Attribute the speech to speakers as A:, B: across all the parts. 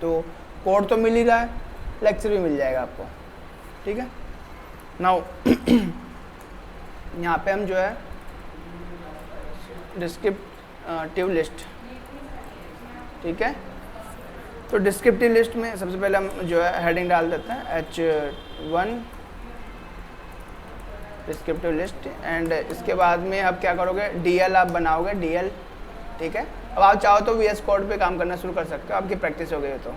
A: तो कोड तो मिल ही रहा है, लेक्चर भी मिल जाएगा आपको, ठीक है। नाउ यहाँ पे हम जो है डिस्क्रिप्टिव लिस्ट, ठीक है। तो डिस्क्रिप्टिव लिस्ट में सबसे पहले हम जो है हेडिंग डाल देते हैं H1 डिस्क्रिप्टिव लिस्ट, एंड इसके बाद में आप क्या करोगे, DL आप बनाओगे, DL, ठीक है। अब आप चाहो तो VS कोड पे काम करना शुरू कर सकते हो, आपकी प्रैक्टिस हो गई है तो।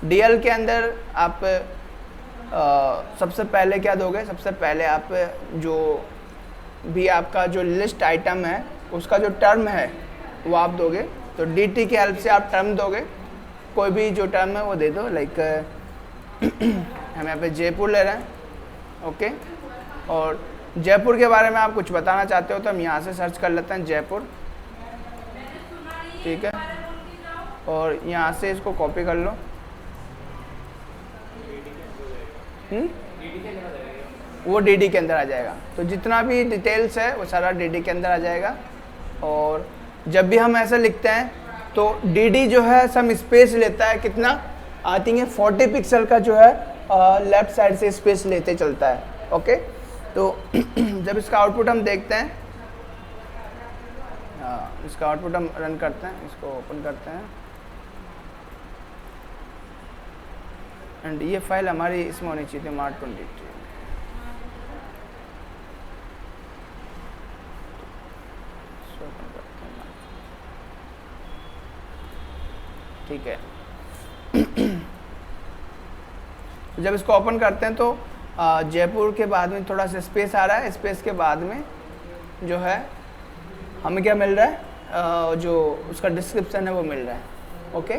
A: DL के अंदर आप सबसे पहले क्या दोगे, सबसे पहले आप जो भी आपका जो लिस्ट आइटम है उसका जो टर्म है वो आप दोगे। तो DT की हेल्प से आप टर्म दोगे, कोई भी जो टर्म है वो दे दो, लाइक हम यहाँ पे जयपुर ले रहे हैं, ओके। और जयपुर के बारे में आप कुछ बताना चाहते हो तो हम यहाँ से सर्च कर लेते हैं जयपुर, ठीक है। और यहाँ से इसको कॉपी कर लो, वो DD के अंदर आ जाएगा। तो जितना भी डिटेल्स है वो सारा DD के अंदर आ जाएगा। और जब भी हम ऐसा लिखते हैं तो DD जो है सम स्पेस लेता है, कितना, आई थिंक 40 पिक्सल का जो है लेफ्ट साइड से स्पेस लेते चलता है, ओके। तो जब इसका आउटपुट हम देखते हैं, इसका आउटपुट हम रन करते हैं, इसको ओपन करते हैं, एंड ये फाइल हमारी इसमें होनी चाहिए थी Mart23, ठीक है। जब इसको ओपन करते हैं तो जयपुर के बाद में थोड़ा सा स्पेस आ रहा है, स्पेस के बाद में जो है हमें क्या मिल रहा है, जो उसका डिस्क्रिप्शन है वो मिल रहा है, ओके।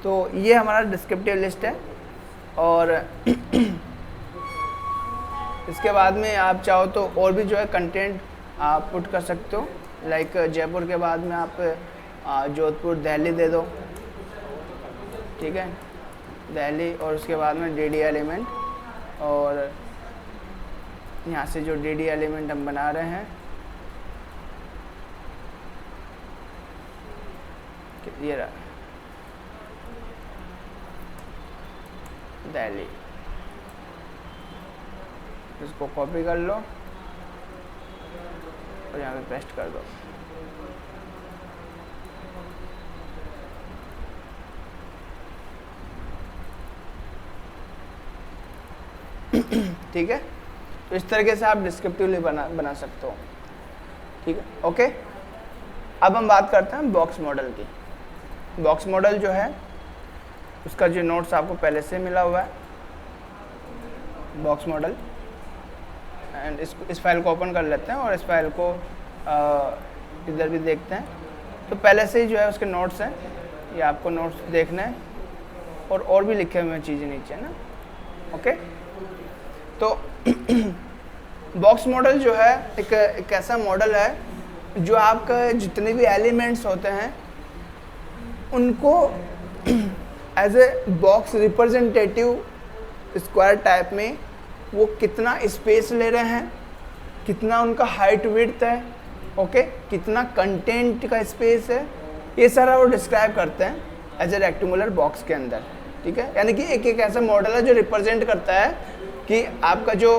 A: तो ये हमारा डिस्क्रिप्टिव लिस्ट है। और इसके बाद में आप चाहो तो और भी जो है कंटेंट आप पुट कर सकते हो, लाइक जयपुर के बाद में आप जोधपुर दिल्ली दे दो, ठीक है, दिल्ली। और उसके बाद में DD एलिमेंट, और यहाँ से जो DD एलिमेंट हम बना रहे हैं, ये रहा दिल्ली, इसको कॉपी कर लो और यहाँ पे पेस्ट कर दो, ठीक है। तो इस तरीके से आप डिस्क्रिप्टिवली बना सकते हो, ठीक है, ओके। अब हम बात करते हैं बॉक्स मॉडल की। बॉक्स मॉडल जो है उसका जो नोट्स आपको पहले से मिला हुआ है, बॉक्स मॉडल, एंड इस फाइल को ओपन कर लेते हैं और इस फाइल को इधर भी देखते हैं। तो पहले से ही जो है उसके नोट्स हैं, ये आपको नोट्स देखना है, और भी लिखे हुए हैं चीज़ें नीचे, है ना, ओके। तो बॉक्स मॉडल जो है एक ऐसा मॉडल है जो आपका जितने भी एलिमेंट्स होते हैं उनको as a box representative square type में वो कितना स्पेस ले रहे हैं, कितना उनका हाइट विड्थ है, ओके, कितना कंटेंट का स्पेस है, ये सारा वो डिस्क्राइब करते हैं एज ए रेक्टेंगुलर बॉक्स के अंदर, ठीक है। यानी कि एक ऐसा मॉडल है जो रिप्रेजेंट करता है कि आपका जो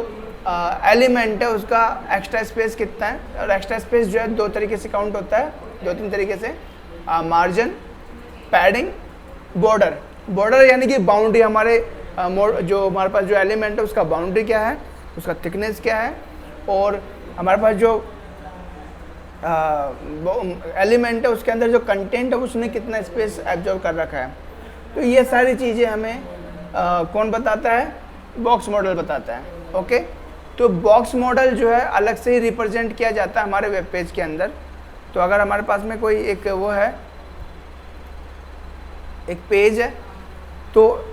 A: एलिमेंट है उसका एक्स्ट्रा स्पेस कितना है। और एक्स्ट्रा स्पेस जो है दो तरीके से काउंट होता है, 2-3 तरीके से, मार्जिन, पैडिंग, बॉर्डर। बॉर्डर यानी कि बाउंड्री, हमारे जो हमारे पास जो एलिमेंट है उसका बाउंड्री क्या है, उसका थिकनेस क्या है, और हमारे पास जो एलिमेंट है उसके अंदर जो कंटेंट है उसने कितना स्पेस एब्जॉर्व कर रखा है। तो ये सारी चीज़ें हमें कौन बताता है, बॉक्स मॉडल बताता है, ओके। तो बॉक्स मॉडल जो है अलग से ही रिप्रेजेंट किया जाता है हमारे वेब पेज के अंदर। तो अगर हमारे पास में कोई एक वो है, एक पेज है, तो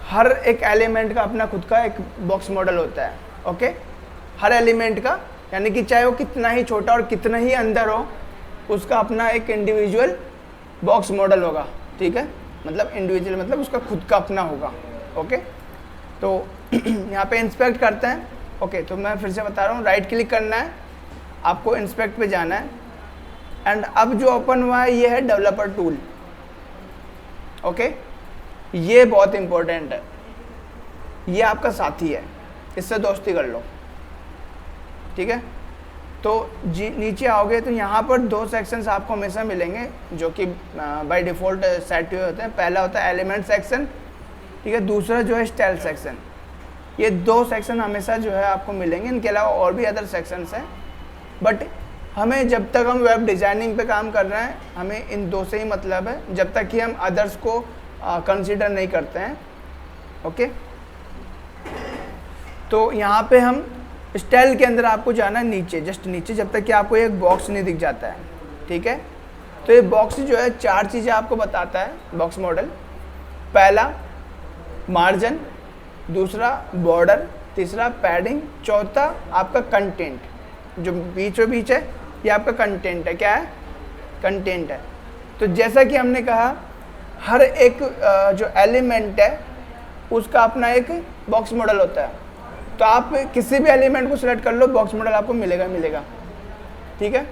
A: हर एक एलिमेंट का अपना खुद का एक बॉक्स मॉडल होता है, ओके, हर एलिमेंट का, यानी कि चाहे वो कितना ही छोटा और कितना ही अंदर हो, उसका अपना एक इंडिविजुअल बॉक्स मॉडल होगा, ठीक है। मतलब इंडिविजुअल मतलब उसका खुद का अपना होगा, ओके। तो यहाँ पे इंस्पेक्ट करते हैं, ओके। तो मैं फिर से बता रहा हूँ, राइट क्लिक करना है, आपको इंस्पेक्ट पे जाना है, एंड अब जो ओपन हुआ है ये है डेवलपर टूल, ओके, ये बहुत इंपॉर्टेंट है, ये आपका साथी है, इससे दोस्ती कर लो, ठीक है। तो जी नीचे आओगे तो यहाँ पर दो सेक्शंस आपको हमेशा मिलेंगे जो कि बाय डिफ़ॉल्ट सेट हुए होते हैं। पहला होता है एलिमेंट सेक्शन, ठीक है, दूसरा जो है स्टाइल सेक्शन। ये दो सेक्शन हमेशा जो है आपको मिलेंगे, इनके अलावा और भी अदर सेक्शंस हैं, बट हमें जब तक हम वेब डिज़ाइनिंग पे काम कर रहे हैं हमें इन दो से ही मतलब है, जब तक कि हम अदर्स को कंसीडर नहीं करते हैं। ओके, तो यहाँ पे हम स्टाइल के अंदर आपको जाना है नीचे, जस्ट नीचे, जब तक कि आपको एक बॉक्स नहीं दिख जाता है, ठीक है। तो ये बॉक्स जो है 4 चीज़ें आपको बताता है बॉक्स मॉडल। पहला मार्जिन, दूसरा बॉर्डर, तीसरा पैडिंग, चौथा आपका कंटेंट, जो बीचों बीच है ये आपका कंटेंट है। क्या है? कंटेंट है। तो जैसा कि हमने कहा हर एक जो एलिमेंट है उसका अपना एक बॉक्स मॉडल होता है, तो आप किसी भी एलिमेंट को सिलेक्ट कर लो, बॉक्स मॉडल आपको मिलेगा, ठीक है।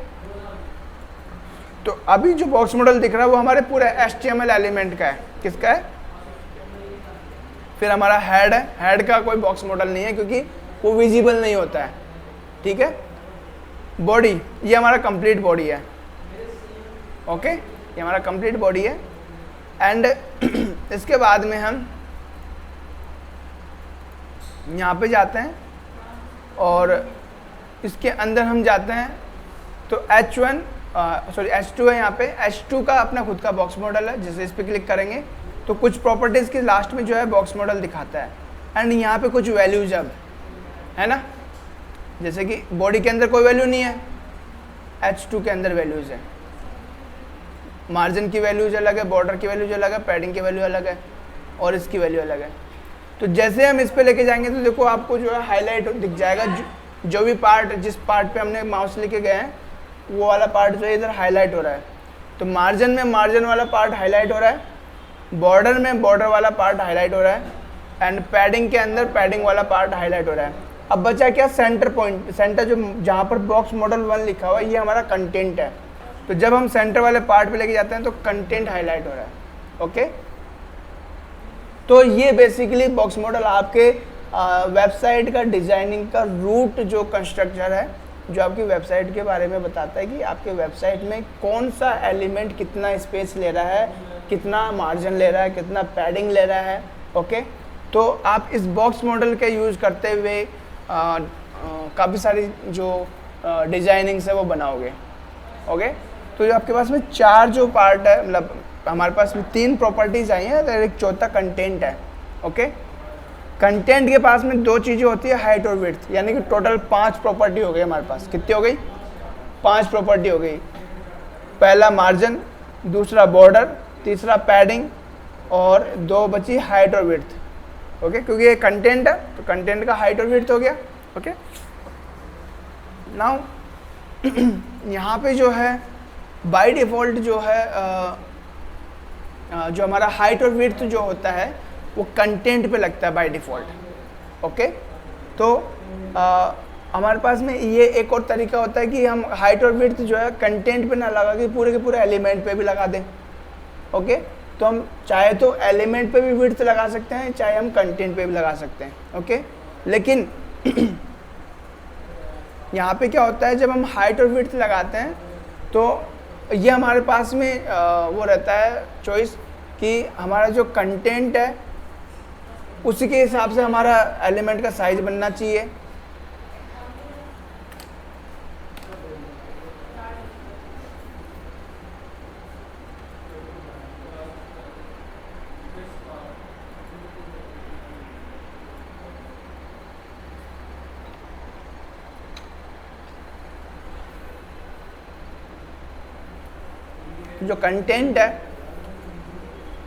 A: तो अभी जो बॉक्स मॉडल दिख रहा है वो हमारे पूरे HTML एलिमेंट का है। किसका है? फिर हमारा हेड है, हेड का कोई बॉक्स मॉडल नहीं है क्योंकि वो विजिबल नहीं होता है, ठीक है। बॉडी, ये हमारा कंप्लीट बॉडी है, ओके, ये हमारा कंप्लीट बॉडी है। एंड इसके बाद में हम यहाँ पे जाते हैं और इसके अंदर हम जाते हैं तो H2 है, यहाँ पे H2 का अपना खुद का बॉक्स मॉडल है। जैसे इस पर क्लिक करेंगे तो कुछ प्रॉपर्टीज़ के लास्ट में जो है बॉक्स मॉडल दिखाता है। एंड यहाँ पे कुछ वैल्यूज अब है ना, जैसे कि बॉडी के अंदर कोई वैल्यू नहीं है, H2 के अंदर वैल्यूज है। मार्जिन की वैल्यूज अलग है, बॉर्डर की वैल्यूज अलग है, पैडिंग की वैल्यू अलग है और इसकी वैल्यू अलग है। तो जैसे हम इस पे लेके जाएंगे तो देखो आपको जो है हाईलाइट दिख जाएगा, जो भी पार्ट, जिस पार्ट पे हमने माउस लेके गए हैं वो वाला पार्ट जो है इधर हाईलाइट हो रहा है। तो मार्जिन में मार्जिन वाला पार्ट हाईलाइट हो रहा है, बॉर्डर में बॉर्डर वाला पार्ट हाईलाइट हो रहा है, एंड पैडिंग के अंदर पैडिंग वाला पार्ट हाईलाइट हो रहा है। अब बचा क्या? सेंटर पॉइंट, सेंटर जो जहाँ पर बॉक्स मॉडल 1 लिखा हुआ है ये हमारा कंटेंट है। तो जब हम सेंटर वाले पार्ट पे लेके जाते हैं तो कंटेंट हाईलाइट हो रहा है, ओके। तो ये बेसिकली बॉक्स मॉडल आपके वेबसाइट का डिज़ाइनिंग का रूट जो कंस्ट्रक्चर है, जो आपकी वेबसाइट के बारे में बताता है कि आपके वेबसाइट में कौन सा एलिमेंट कितना स्पेस ले रहा है, कितना मार्जिन ले रहा है, कितना पैडिंग ले रहा है, ओके। तो आप इस बॉक्स मॉडल के यूज़ करते हुए काफ़ी सारी जो डिज़ाइनिंग्स है वो बनाओगे, ओके। तो जो आपके पास में 4 जो पार्ट है, मतलब हमारे पास में 3 प्रॉपर्टीज़ आई हैं, तो एक चौथा कंटेंट है, ओके। कंटेंट के पास में 2 चीज़ें होती है, हाइट और विड्थ, यानी कि टोटल 5 प्रॉपर्टी हो गई हमारे पास। कितनी हो गई? 5 प्रॉपर्टी हो गई। पहला मार्जिन, दूसरा बॉर्डर, तीसरा पैडिंग और 2 बची हाइट और विड्थ, ओके। क्योंकि ये कंटेंट है तो कंटेंट का हाइट और विड्थ हो गया, ओके। नाउ यहाँ पे जो है बाय डिफ़ॉल्ट जो है जो हमारा हाइट और विड्थ जो होता है वो कंटेंट पे लगता है बाय डिफ़ॉल्ट, ओके। तो हमारे पास में ये एक और तरीका होता है कि हम हाइट और विड्थ जो है कंटेंट पे ना लगा के पूरे के पूरे एलिमेंट पे भी लगा दें, ओके। तो हम चाहे तो एलिमेंट पे भी विड्थ लगा सकते हैं, चाहे हम कंटेंट पे भी लगा सकते हैं, ओके। लेकिन यहाँ पे क्या होता है, जब हम हाइट और विड्थ लगाते हैं तो ये हमारे पास में वो रहता है चॉइस कि हमारा जो कंटेंट है उसी के हिसाब से हमारा एलिमेंट का साइज बनना चाहिए। जो कंटेंट है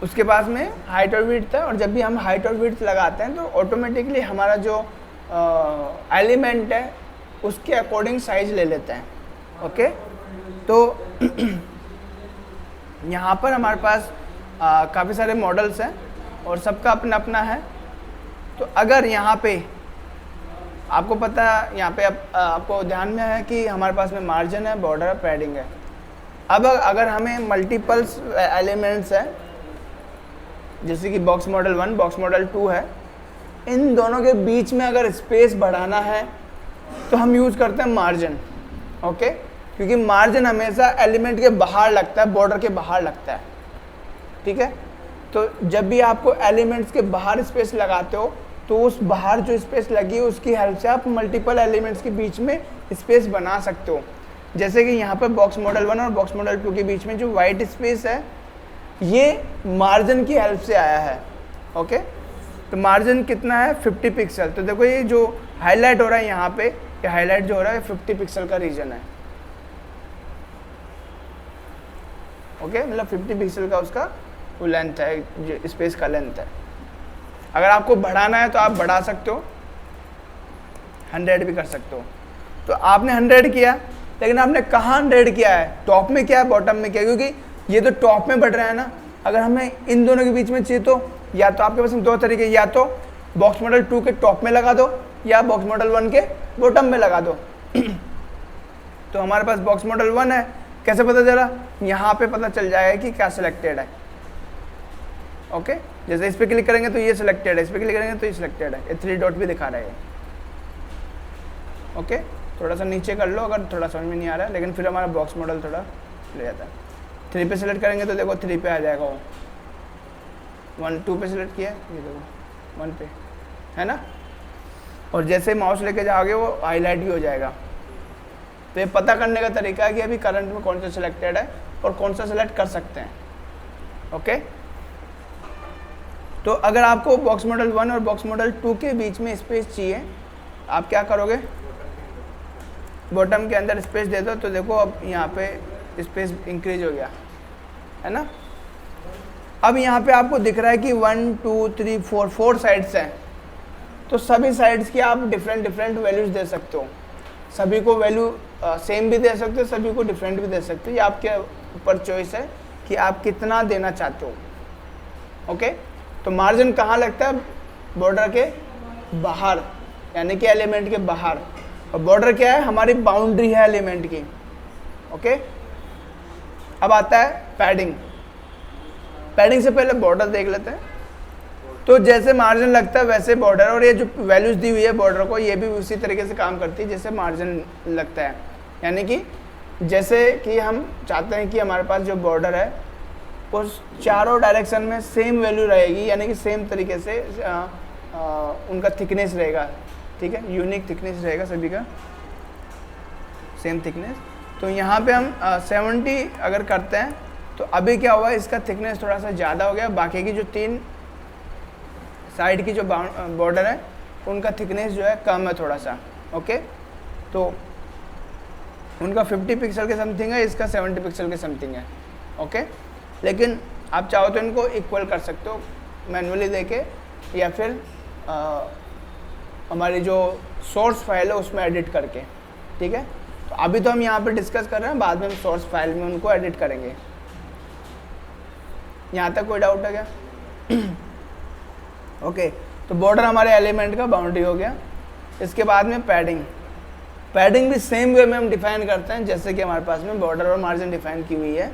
A: उसके पास में हाइट और विड्थ है, और जब भी हम हाइट और विड्थ लगाते हैं तो ऑटोमेटिकली हमारा जो एलिमेंट है उसके अकॉर्डिंग साइज ले लेते हैं, ओके। तो यहाँ पर हमारे पास काफ़ी सारे मॉडल्स हैं और सबका अपना अपना है। तो अगर यहाँ पे आपको पता, यहाँ पे आपको ध्यान में है कि हमारे पास में मार्जिन है, बॉर्डर है, पैडिंग है। अब अगर हमें मल्टीपल्स एलिमेंट्स है जैसे कि बॉक्स मॉडल 1 बॉक्स मॉडल 2 है, इन दोनों के बीच में अगर स्पेस बढ़ाना है तो हम यूज़ करते हैं मार्जिन। ओके, क्योंकि मार्जिन हमेशा एलिमेंट के बाहर लगता है, बॉर्डर के बाहर लगता है। ठीक है, तो जब भी आपको एलिमेंट्स के बाहर स्पेस लगाते हो तो उस बाहर जो स्पेस लगी है उसकी हेल्प से आप मल्टीपल एलिमेंट्स के बीच में स्पेस बना सकते हो। जैसे कि यहाँ पर बॉक्स मॉडल 1 और बॉक्स मॉडल 2 के बीच में जो वाइट स्पेस है ये मार्जिन की हेल्प से आया है। ओके, तो मार्जिन कितना है 50 पिक्सल। तो देखो ये जो हाईलाइट हो रहा है यहाँ पे, ये हाईलाइट जो हो रहा है 50 पिक्सल का रीजन है। ओके, मतलब 50 पिक्सल का उसका वो लेंथ है, जो स्पेस का लेंथ है। अगर आपको बढ़ाना है तो आप बढ़ा सकते हो, 100 भी कर सकते हो। तो आपने 100 किया, लेकिन आपने कहाँ 100 किया है, टॉप में किया है बॉटम में किया, क्योंकि ये तो टॉप में बढ़ रहा है ना। अगर हमें इन दोनों के बीच में चाहिए तो या तो आपके पास दो तरीके, या तो बॉक्स मॉडल 2 के टॉप में लगा दो या बॉक्स मॉडल 1 के बॉटम में लगा दो। तो हमारे पास बॉक्स मॉडल 1 है, कैसे पता चला, यहाँ पे पता चल जाएगा कि क्या सिलेक्टेड है। ओके, जैसे इस पर क्लिक करेंगे तो ये सिलेक्टेड है, इस पर क्लिक करेंगे तो ये सिलेक्टेड है, ये 3 डॉट भी दिखा रहा है। ओके, थोड़ा सा नीचे कर लो अगर थोड़ा समझ में नहीं आ रहा है, लेकिन फिर हमारा बॉक्स मॉडल थोड़ा ले जाता है। 3 पे सिलेक्ट करेंगे तो देखो 3 पे आ जाएगा वो, 1 2 पे सिलेक्ट किया, ये देखो 1 पे है ना। और जैसे माउस लेके जाओगे वो हाईलाइट भी हो जाएगा। तो ये पता करने का तरीका है कि अभी करंट में कौन सा सिलेक्टेड है और कौन सा सिलेक्ट कर सकते हैं। ओके, तो अगर आपको बॉक्स मॉडल 1 और बॉक्स मॉडल 2 के बीच में स्पेस चाहिए, आप क्या करोगे, बॉटम के अंदर स्पेस दे दो। तो देखो अब यहाँ पे स्पेस इंक्रीज हो गया है ना। अब यहाँ पे आपको दिख रहा है कि 1 2 3 4 साइड्स हैं, तो सभी साइड्स की आप डिफरेंट वैल्यूज दे सकते हो। सभी को वैल्यू सेम भी दे सकते हो, सभी को डिफरेंट भी दे सकते हो। ये आपके ऊपर चॉइस है कि आप कितना देना चाहते हो। ओके, तो मार्जिन कहाँ लगता है, बॉर्डर के बाहर, यानी कि एलिमेंट के बाहर। और बॉर्डर क्या है, हमारी बाउंड्री है एलिमेंट की। ओके, अब आता है पैडिंग। पैडिंग से पहले बॉर्डर देख लेते हैं। तो जैसे मार्जिन लगता है वैसे बॉर्डर, और ये जो वैल्यूज दी हुई है बॉर्डर को, ये भी उसी तरीके से काम करती है जैसे मार्जिन लगता है। यानी कि जैसे कि हम चाहते हैं कि हमारे पास जो बॉर्डर है उस चारों डायरेक्शन में सेम वैल्यू रहेगी, यानी कि सेम तरीके से उनका थिकनेस रहेगा। ठीक है, यूनिक थिकनेस रहेगा सभी का, सेम थिकनेस। तो यहाँ पे हम 70 अगर करते हैं तो अभी क्या हुआ, इसका थिकनेस थोड़ा सा ज़्यादा हो गया। बाकी की जो 3 साइड की जो बॉर्डर है उनका थिकनेस जो है कम है थोड़ा सा। ओके, तो उनका 50 पिक्सल के समथिंग है, इसका 70 पिक्सल के समथिंग है। ओके, लेकिन आप चाहो तो इनको इक्वल कर सकते हो मैन्युअली देके, या फिर हमारी जो सोर्स फाइल है उसमें एडिट करके। ठीक है, तो अभी तो हम यहाँ पे डिस्कस कर रहे हैं, बाद में हम सोर्स फाइल में उनको एडिट करेंगे। यहाँ तक कोई डाउट है क्या? ओके, तो बॉर्डर हमारे एलिमेंट का बाउंड्री हो गया। इसके बाद में पैडिंग। पैडिंग भी सेम वे में हम डिफाइन करते हैं जैसे कि हमारे पास में बॉर्डर और मार्जिन डिफाइन की हुई है।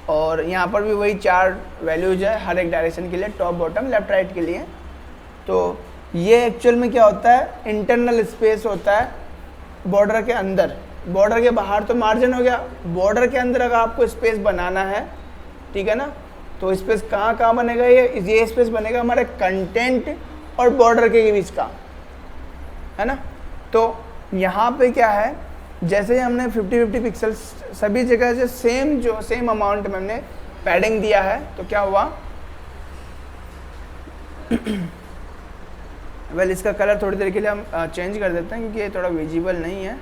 A: और यहाँ पर भी वही 4 वैल्यूज है हर एक डायरेक्शन के लिए, टॉप बॉटम लेफ्ट राइट के लिए। तो ये एक्चुअल में क्या होता है, इंटरनल स्पेस होता है बॉर्डर के अंदर। बॉर्डर के बाहर तो मार्जिन हो गया, बॉर्डर के अंदर अगर आपको स्पेस बनाना है, ठीक है ना, तो स्पेस कहाँ बनेगा, ये स्पेस बनेगा हमारे कंटेंट और बॉर्डर के बीच का, है ना। तो यहाँ पे क्या है, जैसे ही हमने 50-50 पिक्सल सभी जगह से सेम अमाउंट में हमने पैडिंग दिया है, तो क्या हुआ, वेल इसका कलर थोड़ी देर के लिए हम चेंज कर देते हैं क्योंकि ये थोड़ा विजिबल नहीं है।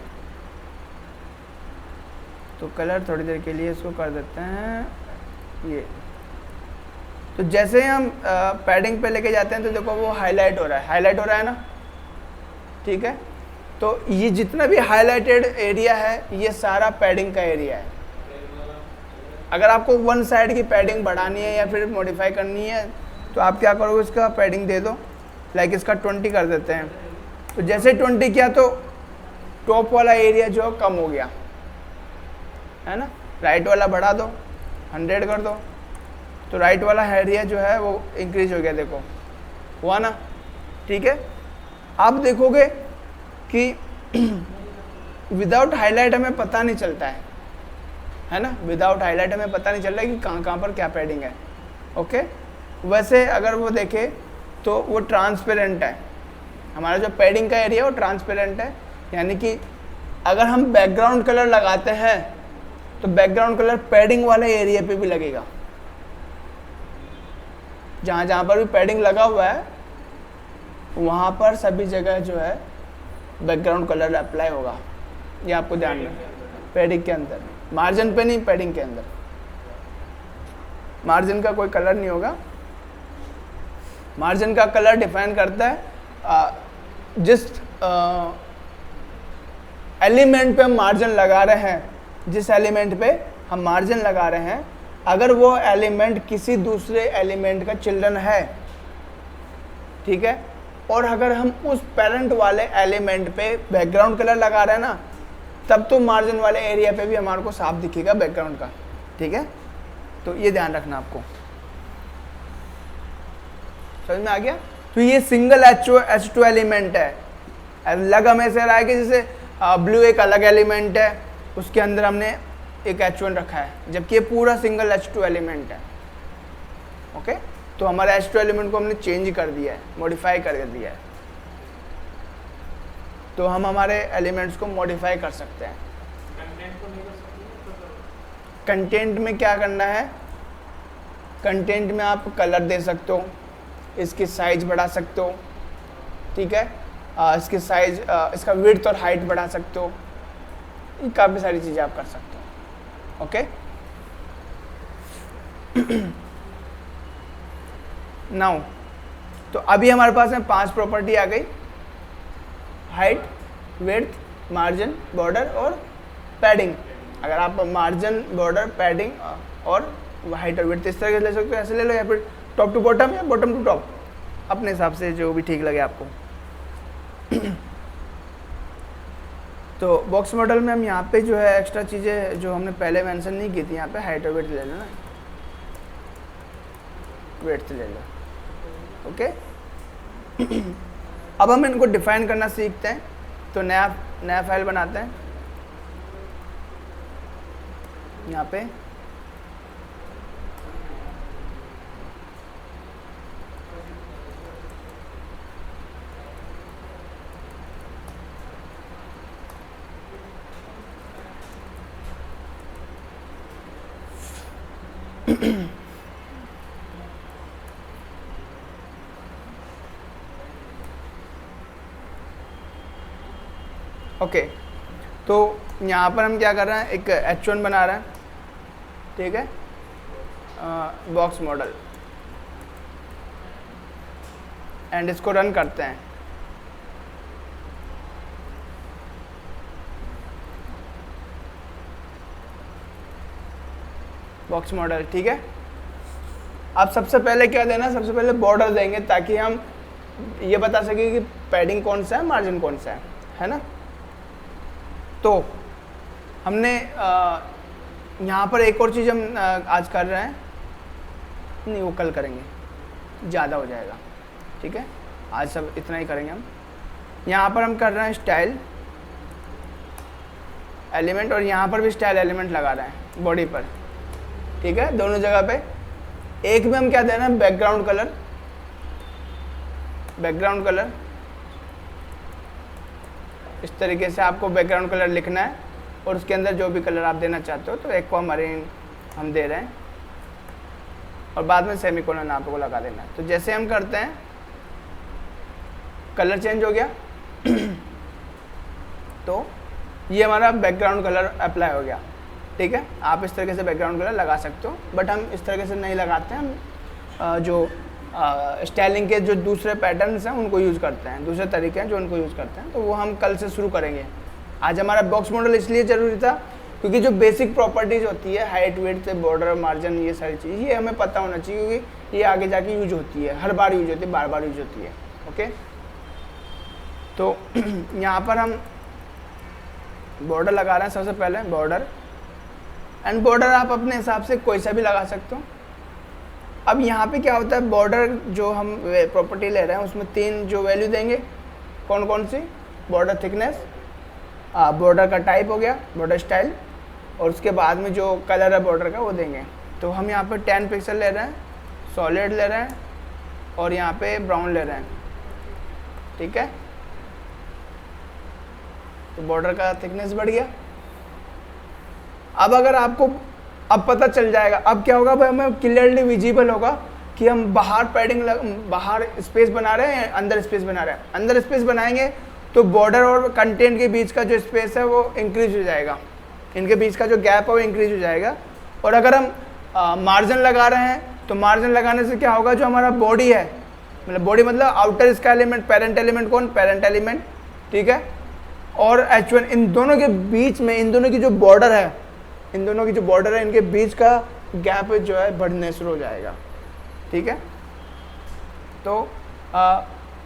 A: तो कलर थोड़ी देर के लिए इसको कर देते हैं ये। तो जैसे ही हम पैडिंग पे लेके जाते हैं तो देखो वो हाईलाइट हो रहा है ना, ठीक है। तो ये जितना भी हाईलाइटेड एरिया है ये सारा पैडिंग का एरिया है। अगर आपको वन साइड की पैडिंग बढ़ानी है या फिर मॉडिफाई करनी है तो आप क्या करोगे, इसका पैडिंग दे दो, लाइक इसका 20 कर देते हैं। तो जैसे 20 किया तो टॉप वाला एरिया जो कम हो गया, है ना। राइट वाला बढ़ा दो, 100 कर दो, तो राइट वाला एरिया जो है वो इंक्रीज हो गया, देखो हुआ ना, ठीक है। आप देखोगे कि विदाउट हाईलाइट हमें पता नहीं चलता है ना, विदाउट हाईलाइट हमें पता नहीं चल रहा है कि कहाँ पर क्या पैडिंग है। ओके, वैसे अगर वो देखे तो वो ट्रांसपेरेंट है, हमारा जो पैडिंग का एरिया वो ट्रांसपेरेंट है, यानी कि अगर हम बैकग्राउंड कलर लगाते हैं तो बैकग्राउंड कलर पैडिंग वाले एरिया पे भी लगेगा, जहाँ जहाँ पर भी पैडिंग लगा हुआ है वहाँ पर सभी जगह जो है बैकग्राउंड कलर अप्लाई होगा। ये आपको ध्यान में, पैडिंग के अंदर, मार्जिन पे नहीं, पैडिंग के अंदर मार्जिन का कोई कलर नहीं होगा। मार्जिन का कलर डिफाइन करता है जिस एलिमेंट पे हम मार्जिन लगा रहे हैं, जिस एलिमेंट पे हम मार्जिन लगा रहे हैं, अगर वो एलिमेंट किसी दूसरे एलिमेंट का चिल्ड्रन है, ठीक है, और अगर हम उस पेरेंट वाले एलिमेंट पे बैकग्राउंड कलर लगा रहे हैं ना, तब तो मार्जिन वाले एरिया पे भी हमारे को साफ दिखेगा बैकग्राउंड का, ठीक है। तो ये ध्यान रखना आपको, समझ में आ गया। तो ये सिंगल H2 एलिमेंट है, लग हमें से रहा है कि जैसे ब्लू एक अलग एलिमेंट है, उसके अंदर हमने एक H1 रखा है, जबकि ये पूरा सिंगल H2 एलिमेंट है। ओके, तो हमारे H2 एलिमेंट को हमने चेंज कर दिया है, मॉडिफाई कर दिया है। तो हम हमारे एलिमेंट्स को मॉडिफाई कर सकते हैं। कंटेंट में क्या करना है, कंटेंट में आप कलर दे सकते हो, इसकी साइज बढ़ा सकते हो, ठीक है, इसकी साइज, इसका विड्थ और हाइट बढ़ा सकते हो, काफ़ी सारी चीज़ें आप कर सकते हो। ओके, नाउ तो अभी हमारे पास में 5 प्रॉपर्टी आ गई, हाइट, विड्थ, मार्जिन, बॉर्डर और पैडिंग। अगर आप मार्जिन, बॉर्डर, पैडिंग और हाइट और विड्थ इस तरह के ले सकते हो, ऐसे ले लो, या फिर टॉप टू बॉटम या बॉटम टू टॉप, अपने हिसाब से जो भी ठीक लगे आपको। तो बॉक्स मॉडल में हम यहाँ पे जो है एक्स्ट्रा चीज़ें जो हमने पहले मेंशन नहीं की थी, यहाँ पे हाइट और विड्थ ले लो ना, विड्थ ले लो। ओके, अब हम इनको डिफाइन करना सीखते हैं। तो नया फाइल बनाते हैं, यहाँ पे ओके, तो यहाँ पर हम क्या कर रहे हैं, एक H1 बना रहे हैं, ठीक है, बॉक्स मॉडल, एंड इसको रन करते हैं। बॉक्स मॉडल, ठीक है। अब सबसे पहले क्या देना, सबसे पहले बॉर्डर देंगे, ताकि हम ये बता सकें कि पैडिंग कौन सा है, मार्जिन कौन सा है ना। तो हमने यहाँ पर एक और चीज़ हम आज कर रहे हैं, नहीं वो कल करेंगे, ज़्यादा हो जाएगा, ठीक है, आज सब इतना ही करेंगे हम। यहाँ पर हम कर रहे हैं स्टाइल एलिमेंट, और यहाँ पर भी स्टाइल एलिमेंट लगा रहे हैं बॉडी पर, ठीक है, दोनों जगह पे। एक में हम क्या दे रहे हैं, बैकग्राउंड कलर, बैकग्राउंड कलर इस तरीके से आपको बैकग्राउंड कलर लिखना है, और उसके अंदर जो भी कलर आप देना चाहते हो, तो एक्वामरीन हम दे रहे हैं, और बाद में सेमीकोलन आपको लगा देना है। तो जैसे हम करते हैं, कलर चेंज हो गया, तो ये हमारा बैकग्राउंड कलर अप्लाई हो गया, ठीक है। आप इस तरीके से बैकग्राउंड कलर लगा सकते हो, बट हम इस तरीके से नहीं लगाते हैं, हम जो स्टाइलिंग के जो दूसरे पैटर्न्स हैं उनको यूज़ करते हैं, दूसरे तरीके हैं जो उनको यूज़ करते हैं, तो वो हम कल से शुरू करेंगे। आज हमारा बॉक्स मॉडल इसलिए ज़रूरी था क्योंकि जो बेसिक प्रॉपर्टीज़ होती है, हाइट, विड्थ, बॉर्डर, मार्जिन, ये सारी चीज़, ये हमें पता होना चाहिए, क्योंकि ये आगे जाके यूज होती है, हर बार यूज होती है, बार बार यूज होती है। ओके, तो यहाँ पर हम बॉर्डर लगा रहे हैं, सबसे पहले बॉर्डर, एंड बॉर्डर आप अपने हिसाब से कोई सा भी लगा सकते हो, अब यहाँ पे क्या होता है, बॉर्डर जो हम प्रॉपर्टी ले रहे हैं उसमें 3 जो वैल्यू देंगे, कौन कौन सी, बॉर्डर थिकनेस, बॉर्डर का टाइप हो गया, बॉर्डर स्टाइल, और उसके बाद में जो कलर है बॉर्डर का वो देंगे। तो हम यहाँ पे 10 पिक्सल ले रहे हैं, सॉलिड ले रहे हैं, और यहाँ पे ब्राउन ले रहे हैं, ठीक है। तो बॉर्डर का थिकनेस बढ़ गया। अब अगर आपको अब पता चल जाएगा, अब क्या होगा भाई, हमें क्लियरली विजिबल होगा कि हम बाहर पैडिंग बाहर स्पेस बना रहे हैं, अंदर स्पेस बना रहे हैं। अंदर स्पेस बनाएंगे तो बॉर्डर और कंटेंट के बीच का जो स्पेस है वो इंक्रीज हो जाएगा, इनके बीच का जो गैप है वो इंक्रीज हो जाएगा। और अगर हम मार्जिन लगा रहे हैं तो मार्जिन लगाने से क्या होगा, जो हमारा बॉडी है, मतलब बॉडी मतलब आउटर इसका एलिमेंट, पेरेंट एलिमेंट कौन, पेरेंट एलिमेंट, ठीक है, और H1, इन दोनों के बीच में, इन दोनों की जो बॉर्डर है, इन दोनों की जो बॉर्डर है, इनके बीच का गैप जो है बढ़ने शुरू हो जाएगा, ठीक है। तो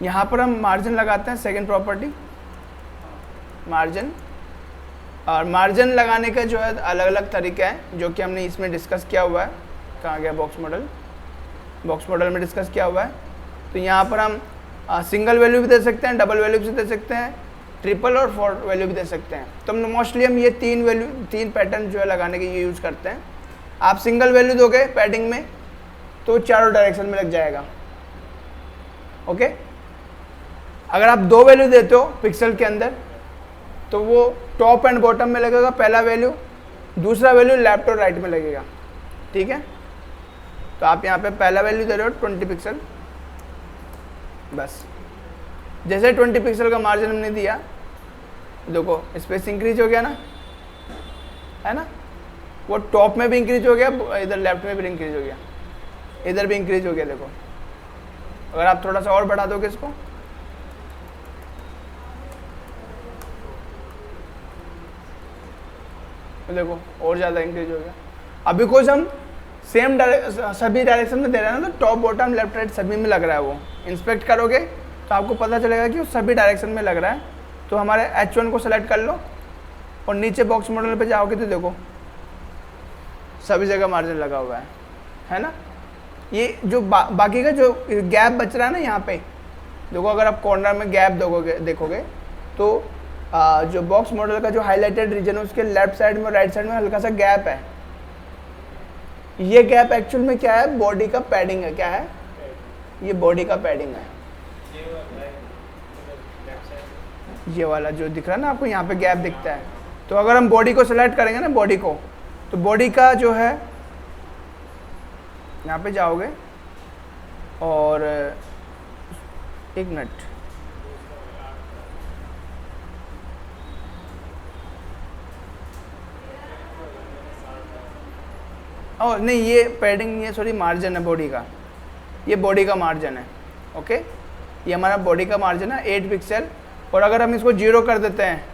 A: यहाँ पर हम मार्जिन लगाते हैं, सेकंड प्रॉपर्टी मार्जिन। और मार्जिन लगाने का जो है अलग अलग तरीका है, जो कि हमने इसमें डिस्कस किया हुआ है। कहाँ गया बॉक्स मॉडल में डिस्कस किया हुआ है। तो यहाँ पर हम सिंगल वैल्यू भी दे सकते हैं, डबल वैल्यू भी दे सकते हैं, ट्रिपल और फोर्थ वैल्यू भी दे सकते हैं। तो मोस्टली हम ये 3 पैटर्न जो है लगाने के ये यूज़ करते हैं। आप सिंगल वैल्यू दोगे पैडिंग में तो चारों डायरेक्शन में लग जाएगा, ओके। अगर आप 2 वैल्यू देते हो पिक्सल के अंदर तो वो टॉप एंड बॉटम में लगेगा पहला वैल्यू, दूसरा वैल्यू लेफ्ट और राइट में लगेगा, ठीक है। तो आप यहाँ पे पहला वैल्यू दे रहे हो 20 पिक्सल, बस जैसे 20 पिक्सल का मार्जिन हमने दिया, देखो स्पेस इंक्रीज हो गया ना, है ना, वो टॉप में भी इंक्रीज हो गया, इधर लेफ्ट में भी इंक्रीज हो गया, इधर भी इंक्रीज हो गया। देखो अगर आप थोड़ा सा और बढ़ा दोगे इसको, तो देखो और ज़्यादा इंक्रीज हो गया। अब बिकॉज हम सेम सभी डायरेक्शन में दे रहे हैं ना, तो टॉप बॉटम लेफ्ट राइट सभी में लग रहा है। वो इंस्पेक्ट करोगे तो आपको पता चलेगा कि वो सभी डायरेक्शन में लग रहा है। तो हमारे H1 को सेलेक्ट कर लो और नीचे बॉक्स मॉडल पे जाओगे तो देखो सभी जगह मार्जिन लगा हुआ है ना। ये जो बाकी का जो गैप बच रहा है ना यहाँ पे, देखो अगर आप कॉर्नर में गैप देखोगे तो जो बॉक्स मॉडल का जो हाईलाइटेड रीजन है उसके लेफ्ट साइड में राइट साइड में हल्का सा गैप है। ये गैप एक्चुअल में क्या है, बॉडी का पैडिंग है। क्या है ये, बॉडी का पैडिंग है। ये वाला जो दिख रहा है ना आपको, यहाँ पे गैप दिखता है। तो अगर हम बॉडी को सिलेक्ट करेंगे ना, बॉडी को, तो बॉडी का जो है यहाँ पे जाओगे और एक मिनट, और नहीं ये पैडिंग नहीं है, सॉरी मार्जिन है बॉडी का, ये बॉडी का मार्जिन है, ओके। ये हमारा बॉडी का मार्जिन है 8 पिक्सल। और अगर हम इसको 0 कर देते हैं,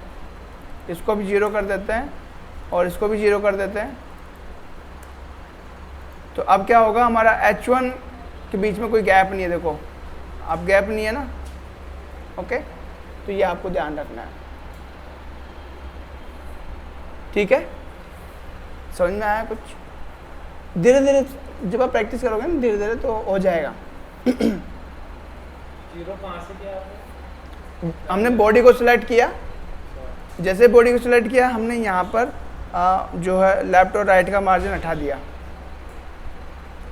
A: इसको भी 0 कर देते हैं और इसको भी 0 कर देते हैं, तो अब क्या होगा, हमारा H1 के बीच में कोई गैप नहीं है। देखो अब गैप नहीं है ना, ओके। तो ये आपको ध्यान रखना है, ठीक है। समझ में आया कुछ? धीरे धीरे जब आप प्रैक्टिस करोगे ना, धीरे धीरे तो हो जाएगा।
B: 0 कहाँ से किया आपने?
A: हमने बॉडी को सिलेक्ट किया, जैसे बॉडी को सिलेक्ट किया हमने यहाँ पर जो है लेफ्ट और राइट का मार्जिन हटा दिया,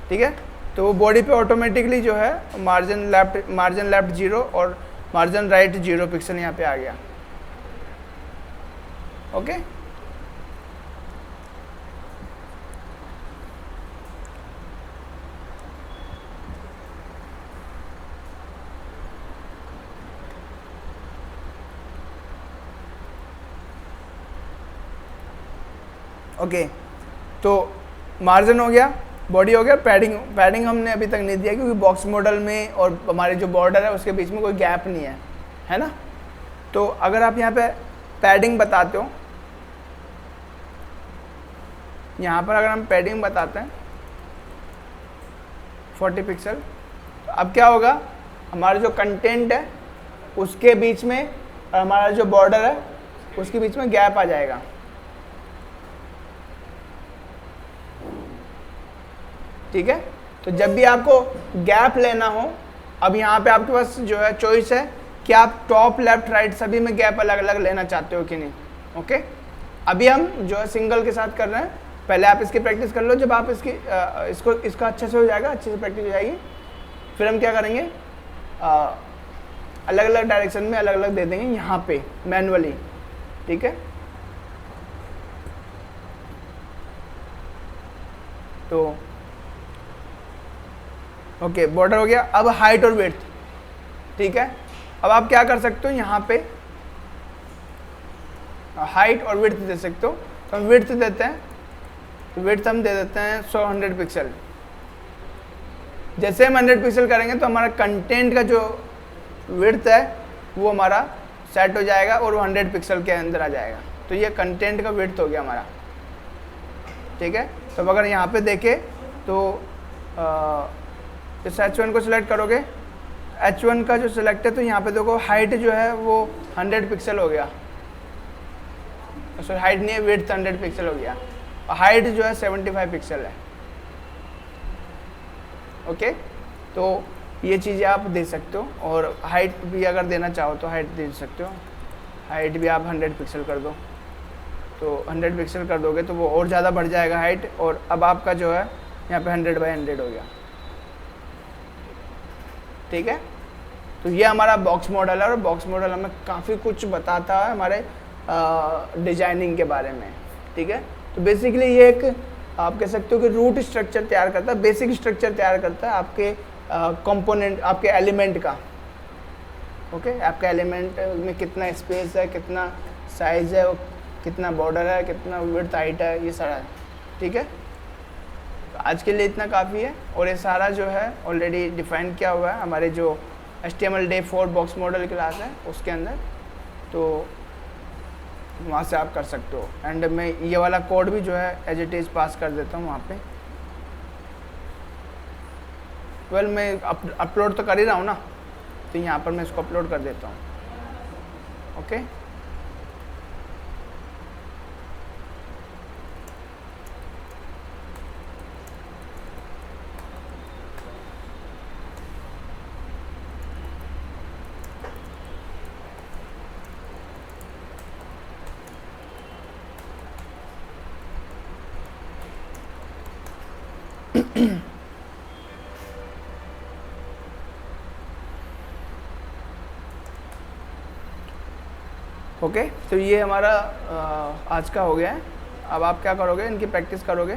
A: ठीक है। तो वो बॉडी पे ऑटोमेटिकली जो है मार्जिन लेफ्ट 0 और मार्जिन राइट 0 पिक्सल यहाँ पे आ गया, ओके। ओके तो मार्जिन हो गया, बॉडी हो गया, पैडिंग हमने अभी तक नहीं दिया क्योंकि बॉक्स मॉडल में और हमारे जो बॉर्डर है उसके बीच में कोई गैप नहीं है ना। तो अगर आप यहाँ पे पैडिंग बताते हो, यहाँ पर अगर हम पैडिंग बताते हैं 40 पिक्सल, तो अब क्या होगा, हमारा जो कंटेंट है उसके बीच में और हमारा जो बॉर्डर है उसके बीच में गैप आ जाएगा, ठीक है। तो जब भी आपको गैप लेना हो, अब यहाँ पे आपके पास जो है चॉइस है कि आप टॉप लेफ्ट राइट सभी में गैप अलग अलग लेना चाहते हो कि नहीं। ओके, अभी हम जो है सिंगल के साथ कर रहे हैं, पहले आप इसकी प्रैक्टिस कर लो। जब आप इसका अच्छे से हो जाएगा, अच्छे से प्रैक्टिस हो जाएगी, फिर हम क्या करेंगे, अलग अलग डायरेक्शन में अलग अलग दे देंगे यहाँ पे मैनुअली। ठीक है, तो ओके, बॉर्डर हो गया। अब हाइट और विड्थ, ठीक है। अब आप क्या कर सकते हो, यहाँ पे हाइट और विड्थ दे सकते हो। तो हम विड्थ देते हैं, तो विड्थ हम दे देते हैं 100 पिक्सल। जैसे हम 100 पिक्सल करेंगे तो हमारा कंटेंट का जो विड्थ है वो हमारा सेट हो जाएगा और वो 100 पिक्सल के अंदर आ जाएगा। तो ये कंटेंट का विड्थ हो गया हमारा। ठीक है, तो अगर यहाँ पे देखें तो इस H1 को सिलेक्ट करोगे, H1 का जो सिलेक्ट है, तो यहाँ पे देखो हाइट जो है वो 100 पिक्सल हो गया। सॉरी, हाइट नहीं है, विड्थ 100 पिक्सल हो गया, और हाइट जो है 75 पिक्सल है। ओके, तो ये चीज़ें आप दे सकते हो। और हाइट भी अगर देना चाहो तो हाइट दे सकते हो, हाइट भी आप 100 पिक्सल कर दो। तो 100 पिक्सल कर दोगे तो वो और ज़्यादा बढ़ जाएगा हाइट, और अब आपका जो है यहाँ पे 100 बाई 100 हो गया। ठीक है, तो ये हमारा बॉक्स मॉडल है, और बॉक्स मॉडल हमें काफ़ी कुछ बताता है हमारे डिजाइनिंग के बारे में। ठीक है, तो बेसिकली ये एक आप कह सकते हो कि रूट स्ट्रक्चर तैयार करता है, बेसिक स्ट्रक्चर तैयार करता है आपके कंपोनेंट, आपके एलिमेंट का। ओके, आपका एलिमेंट में कितना स्पेस है, कितना साइज है, कितना बॉर्डर है, कितना विड्थ हाइट है, ये सारा है। ठीक है, तो आज के लिए इतना काफ़ी है, और ये सारा जो है ऑलरेडी डिफाइन किया हुआ है हमारे जो HTML Day 4 box model class है उसके अंदर। तो वहाँ से आप कर सकते हो। एंड मैं ये वाला कोड भी जो है एज इट इज़ पास कर देता हूँ वहाँ पे। वेल, मैं अपलोड तो कर ही रहा हूँ ना, तो यहाँ पर मैं इसको अपलोड कर देता हूँ। ओके, ओके, तो ये हमारा आज का हो गया है। अब आप क्या करोगे, इनकी प्रैक्टिस करोगे।